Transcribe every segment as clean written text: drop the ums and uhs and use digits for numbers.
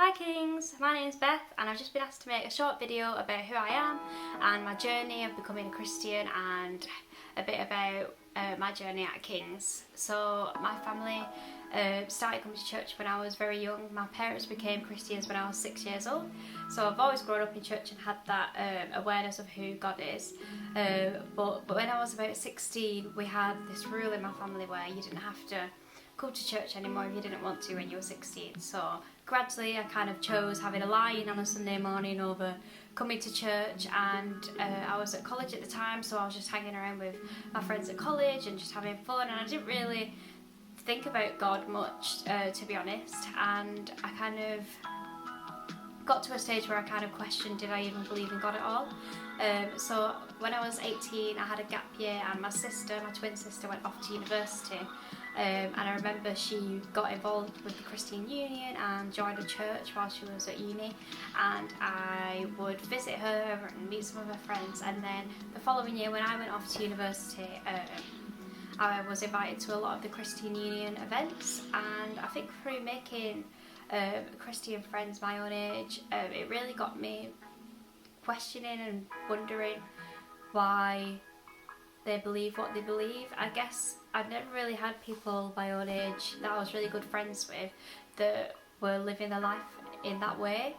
Hi Kings, my name's Beth and I've just been asked to make a short video about who I am and my journey of becoming a Christian and a bit about my journey at Kings. So my family started coming to church when I was very young. My parents became Christians when I was 6 years old, so I've always grown up in church and had that awareness of who God is. But when I was about 16, we had this rule in my family where you didn't have to come to church anymore if you didn't want to when you were 16. So gradually I kind of chose having a lie-in on a Sunday morning over coming to church, and I was at college at the time, so I was just hanging around with my friends at college and just having fun, and I didn't really think about God much, to be honest, and I kind of got to a stage where I kind of questioned, did I even believe in God at all? So when I was 18, I had a gap year, and my twin sister, went off to university. And I remember she got involved with the Christian Union and joined a church while she was at uni, and I would visit her and meet some of her friends. And then the following year when I went off to university, I was invited to a lot of the Christian Union events, and I think through making Christian friends my own age, it really got me questioning and wondering why they believe what they believe. I guess I've never really had people my own age that I was really good friends with that were living their life in that way.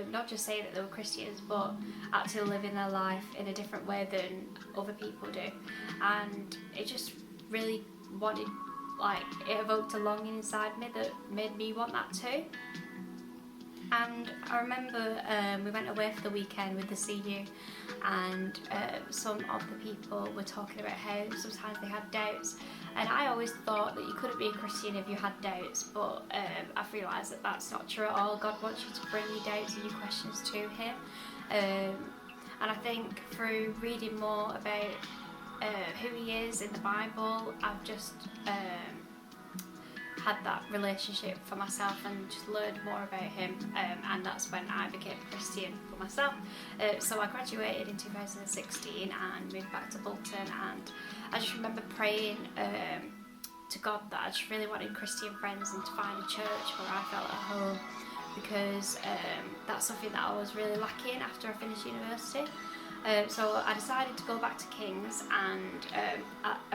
Not just saying that they were Christians, but actually living their life in a different way than other people do. And it just really it evoked a longing inside me that made me want that too. And I remember we went away for the weekend with the CU, and some of the people were talking about how sometimes they had doubts, and I always thought that you couldn't be a Christian if you had doubts, but I've realised that that's not true at all. God wants you to bring your doubts and your questions to Him, and I think through reading more about who He is in the Bible, I've just had that relationship for myself and just learned more about Him, and that's when I became a Christian for myself. So I graduated in 2016 and moved back to Bolton, and I just remember praying to God that I just really wanted Christian friends and to find a church where I felt at home, because that's something that I was really lacking after I finished university. So I decided to go back to King's, and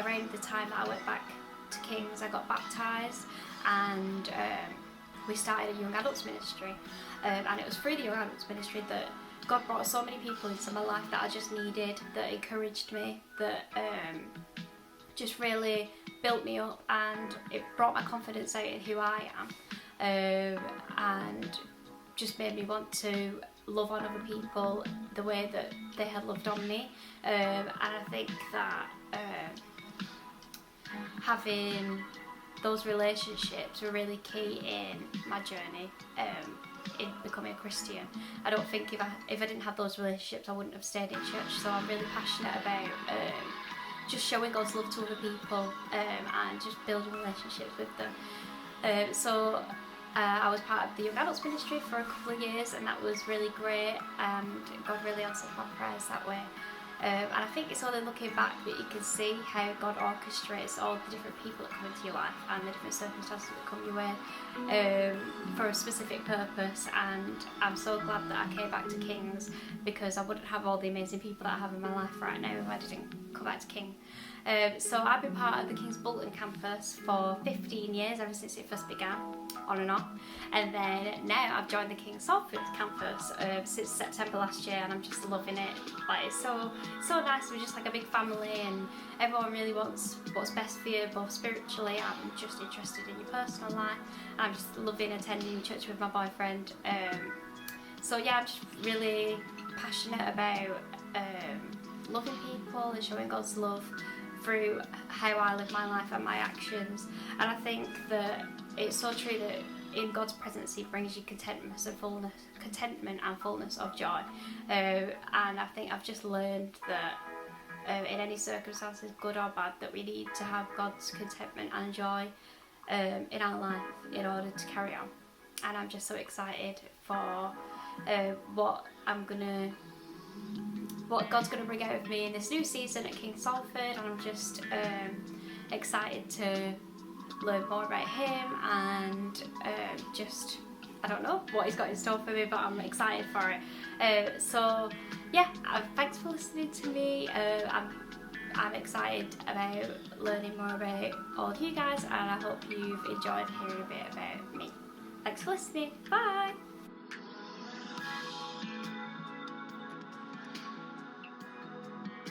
around the time that I went back to King's, I got baptised, and we started a young adults ministry, and it was through the young adults ministry that God brought so many people into my life that I just needed, that encouraged me, that just really built me up, and it brought my confidence out in who I am, and just made me want to love on other people the way that they had loved on me, and I think that having those relationships were really key in my journey in becoming a Christian. I don't think if I didn't have those relationships I wouldn't have stayed in church, so I'm really passionate about just showing God's love to other people, and just building relationships with them. So I was part of the young adults ministry for a couple of years, and that was really great, and God really answered my prayers that way. And I think it's only looking back that you can see how God orchestrates all the different people that come into your life and the different circumstances that come your way for a specific purpose. And I'm so glad that I came back to King's, because I wouldn't have all the amazing people that I have in my life right now if I didn't come back to King. So I've been part of the King's Bolton campus for 15 years, ever since it first began, on and off. And then now I've joined the King's Salford campus since September last year, and I'm just loving it. Like, it's so nice. We're just like a big family, and everyone really wants what's best for you, both spiritually. I'm just interested in your personal life, and I'm just loving attending church with my boyfriend. So yeah, I'm just really passionate about loving people and showing God's love through how I live my life and my actions. And I think that it's so true that in God's presence He brings you contentment and fullness of joy. And I think I've just learned that in any circumstances, good or bad, that we need to have God's contentment and joy in our life in order to carry on. And I'm just so excited for what God's going to bring out of me in this new season at King Salford, and I'm just excited to learn more about Him and just I don't know what he's got in store for me, but I'm excited for it. So yeah, thanks for listening to me. I'm excited about learning more about all of you guys, and I hope you've enjoyed hearing a bit about me. Thanks for listening. Bye!